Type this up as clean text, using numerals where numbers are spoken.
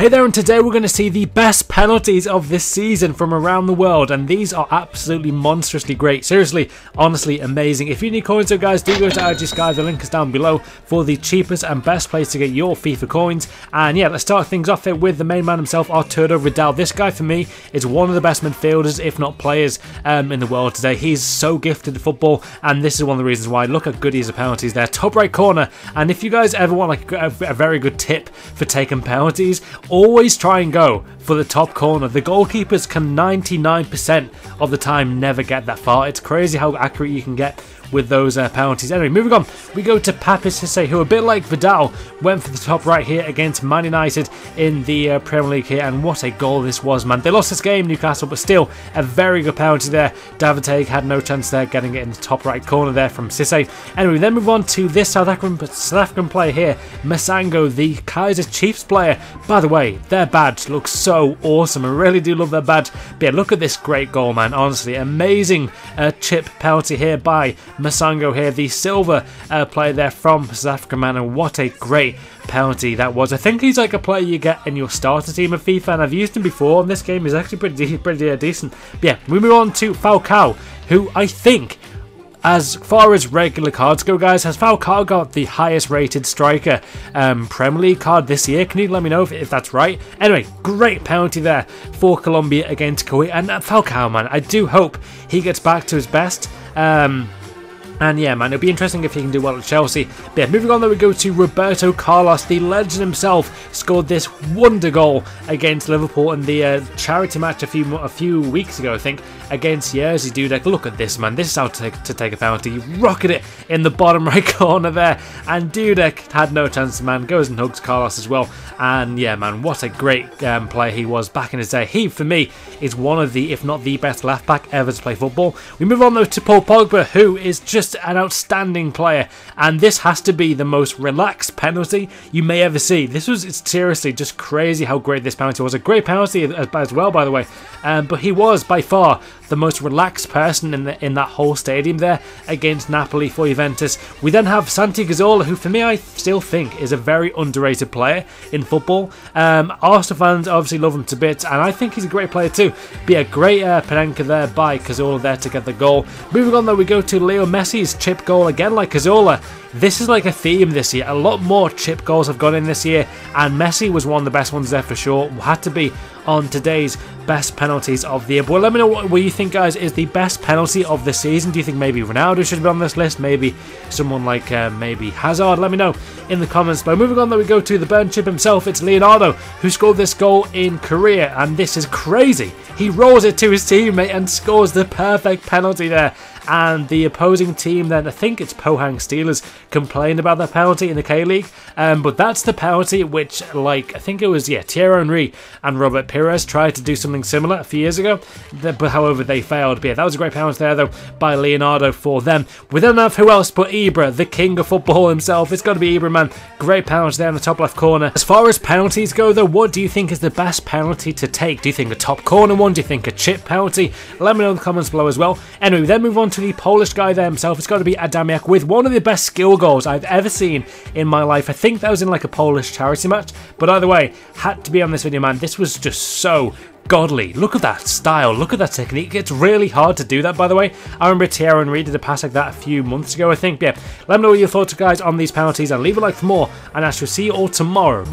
Hey there, and today we're going to see the best penalties of this season from around the world, and these are absolutely monstrously great. Seriously, honestly amazing. If you need coins though guys, do go to IG Sky, the link is down below for the cheapest and best place to get your FIFA coins. And yeah, let's start things off here with the main man himself, Arturo Vidal. This guy for me is one of the best midfielders, if not players, in the world today. He's so gifted at football, and this is one of the reasons why. Look how good he is at penalties there. Top right corner, and if you guys ever want like a very good tip for taking penalties, always try and go for the top corner. The goalkeepers can 99% of the time never get that far. It's crazy how accurate you can get with those penalties. Anyway, moving on, we go to Pape Cissé, who a bit like Vidal went for the top right here against Man United in the Premier League here, and what a goal this was, man. They lost this game, Newcastle, but still a very good penalty there. David Haig had no chance there, getting it in the top right corner there from Cissé. Anyway, then move on to this South African player here, Masango, the Kaiser Chiefs player. By the way, their badge looks so awesome. I really do love their badge. But yeah, look at this great goal, man. Honestly, amazing chip penalty here by Masango here, the silver player there from South Africa, man, and what a great penalty that was. I think he's like a player you get in your starter team of FIFA, and I've used him before, and this game is actually pretty decent. But yeah, we move on to Falcao, who I think, as far as regular cards go, guys, has Falcao got the highest rated striker Premier League card this year? Can you let me know if that's right? Anyway, great penalty there for Colombia against Kuwait, and Falcao, man, I do hope he gets back to his best. And yeah, man, it'll be interesting if he can do well at Chelsea. But yeah, moving on, there we go to Roberto Carlos, the legend himself, scored this wonder goal against Liverpool in the charity match a few weeks ago, I think, against Jerzy Dudek. Look at this, man. This is how to take a penalty. He rocketed it in the bottom right corner there, and Dudek had no chance, man. Goes and hugs Carlos as well. And yeah, man, what a great player he was back in his day. He, for me, is one of the, if not the best left back ever to play football. We move on though to Paul Pogba, who is just an outstanding player, and this has to be the most relaxed penalty you may ever see. It's seriously just crazy how great this penalty was. A great penalty as well, by the way, but he was by far the most relaxed person in that whole stadium there against Napoli for Juventus. We then have Santi Cazorla, who for me I still think is a very underrated player in football. Arsenal fans obviously love him to bits, and I think he's a great player too. Be a great Penenka there by Cazorla there to get the goal. Moving on though, we go to Leo Messi's chip goal again, like Cazorla. This is like a theme this year. A lot more chip goals have gone in this year, and Messi was one of the best ones there for sure. Had to be on today's best penalties of the year. But let me know what you think, guys, is the best penalty of the season. Do you think maybe Ronaldo should be on this list? Maybe someone like maybe Hazard? Let me know in the comments below. Moving on, though, we go to the burn chip himself. It's Leonardo, who scored this goal in Korea, and this is crazy. He rolls it to his teammate and scores the perfect penalty there. And the opposing team then, I think it's Pohang Steelers, complained about that penalty in the K-League. But that's the penalty which, like, I think it was, yeah, Thierry Henry and Robert Pires tried to do something similar a few years ago. But however, they failed. But yeah, that was a great penalty there, though, by Leonardo for them. We don't have who else but Ibra, the king of football himself. It's got to be Ibra, man. Great penalty there in the top left corner. As far as penalties go, though, what do you think is the best penalty to take? Do you think a top corner one? Do you think a chip penalty? Let me know in the comments below as well. Anyway, we then move on to the Polish guy there himself. It's got to be Adamiak with one of the best skill goals I've ever seen in my life. I think that was in like a Polish charity match, but either way, had to be on this video, man. This was just so godly. Look at that style, look at that technique. It's really hard to do that, by the way. I remember Thierry Henry did a pass like that a few months ago, I think. But yeah, let me know what your thoughts are, guys, on these penalties, and leave a like for more, and I shall see you all tomorrow.